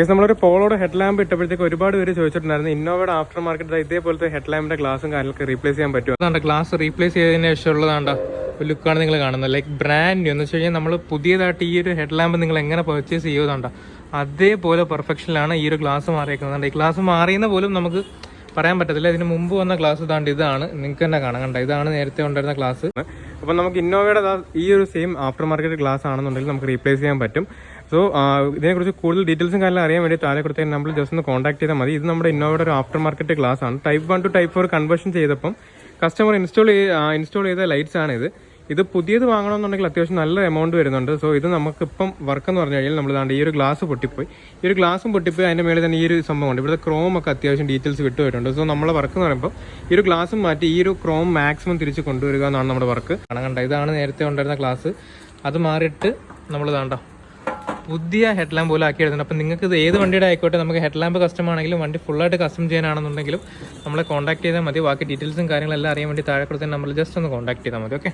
നമ്മളൊരു പോളോയുടെ head lamp ഇട്ടപ്പോഴത്തേക്ക് ഒരുപാട് പേര് ചോദിച്ചിട്ടുണ്ടായിരുന്നു ഇന്നോവയുടെ ആഫ്റ്റർ മാർക്കറ്റ് ഇതേപോലത്തെ ഹെഡ് ലാമ്പിന്റെ ഗ്ലാസും കാര്യങ്ങളൊക്കെ റീപ്ലേസ് ചെയ്യാൻ പറ്റുമോ. അതാണ്ട് ഗ്ലാസ് റീപ്ലേസ് ചെയ്തതിന് ശേഷമുള്ളതാണ്ട ഒരു ലുക്കാണ് നിങ്ങൾ കാണുന്നത്. ലൈക്ക് ബ്രാൻഡ് ന്യൂ എന്ന് വെച്ച് കഴിഞ്ഞാൽ നമ്മൾ പുതിയതായിട്ട് ഈ ഒരു ഹെഡ് ലാമ്പ് നിങ്ങൾ എങ്ങനെ പർച്ചേസ് ചെയ്യുന്നതാണ്ട അതേപോലെ പെർഫെക്ഷനിലാണ് ഈ ഒരു ഗ്ലാസ് മാറിയേക്കുന്നത്. ഈ ഗ്ലാസ് മാറിയെന്ന് പോലും നമുക്ക് പറയാൻ പറ്റത്തില്ല. ഇതിന് മുമ്പ് വന്ന ഗ്ലാസ് ഇതാണ്ട് ഇതാണ്, നിങ്ങൾക്ക് തന്നെ കാണാൻ കണ്ട ഇതാണ് നേരത്തെ ഉണ്ടായിരുന്ന ഗ്ലാസ്. അപ്പം നമുക്ക് ഇന്നോവയുടെ ഈ ഒരു സെയിം ആഫ്റ്റർ മാർക്കറ്റ് ഗ്ലാസ് ആണെന്നുണ്ടെങ്കിൽ നമുക്ക് റീപ്ലേസ് ചെയ്യാൻ പറ്റും. സോ ഇതിനെക്കുറിച്ച് കൂടുതൽ ഡീറ്റെയിൽസും കാര്യങ്ങളും അറിയാൻ വേണ്ടി താഴെ കൊടുത്ത നമ്മൾ ജസ്റ്റ് ഒന്ന് കോൺടാക്ട് ചെയ്താൽ മതി. ഇത് നമ്മുടെ ഇന്നോവയുടെ ഒരു ആഫ്റ്റർ മാർക്കറ്റ് ഗ്ലാസ് ആണ്. Type 1 to Type 4 കൺവേർഷൻ ചെയ്തപ്പം കസ്റ്റമർ ഇൻസ്റ്റാൾ ചെയ്ത ലൈറ്റ്സ് ആണ് ഇത് പുതിയത് വാങ്ങണമെന്നുണ്ടെങ്കിൽ അത്യാവശ്യം നല്ല എമൗണ്ട് വരുന്നുണ്ട്. സോ ഇത് നമുക്കിപ്പം വർക്ക് എന്ന് പറഞ്ഞു കഴിഞ്ഞാൽ നമ്മൾ ഈ ഒരു ഗ്ലാസ് പൊട്ടിപ്പോയി, ഈ ഒരു ഗ്ലാസും പൊട്ടിപ്പോയി, അതിൻ്റെ മേളിൽ തന്നെ ഈ ഒരു സംഭവം ഉണ്ട്. ഇവിടുത്തെ ക്രോം ഒക്കെ അത്യാവശ്യം ഡീറ്റെയിൽസ് വിട്ടുപോയിട്ടുണ്ട്. സോ നമ്മളെ വർക്ക് എന്ന് പറയുമ്പോൾ ഈ ഒരു ഗ്ലാസും മാറ്റി ഈ ഒരു ക്രോം മാക്സിമം തിരിച്ച് കൊണ്ടുവരിക എന്നാണ് നമ്മുടെ വർക്ക്. കണ്ട ഇതാണ് നേരത്തെ ഉണ്ടായിരുന്ന ഗ്ലാസ്, അത് മാറിയിട്ട് നമ്മൾ ഇതാണ്ടോ പുതിയ ഹെഡ് ലാമ്പ് പോലെ ആക്കി എടുക്കുന്നത്. അപ്പം നിങ്ങൾക്ക് ഇത് ഏത് വണ്ടിയുടെ ആയിക്കോട്ടെ, നമുക്ക് ഹെഡ് ലാമ്പ് കസ്റ്റം ആണെങ്കിലും വണ്ടി ഫുള്ളായിട്ട് കസ്റ്റം ചെയ്യാനാണെന്നുണ്ടെങ്കിലും നമ്മളെ കോൺടാക്ട് ചെയ്താൽ മതി. ബാക്കി ഡീറ്റെയിൽസും കാര്യങ്ങളെല്ലാം അറിയാൻ വേണ്ടി താഴെ കൊടുത്ത നമ്പറിൽ ജസ്റ്റ് ഒന്ന് കോൺടാക്ട് ചെയ്താൽ മതി. ഓക്കെ.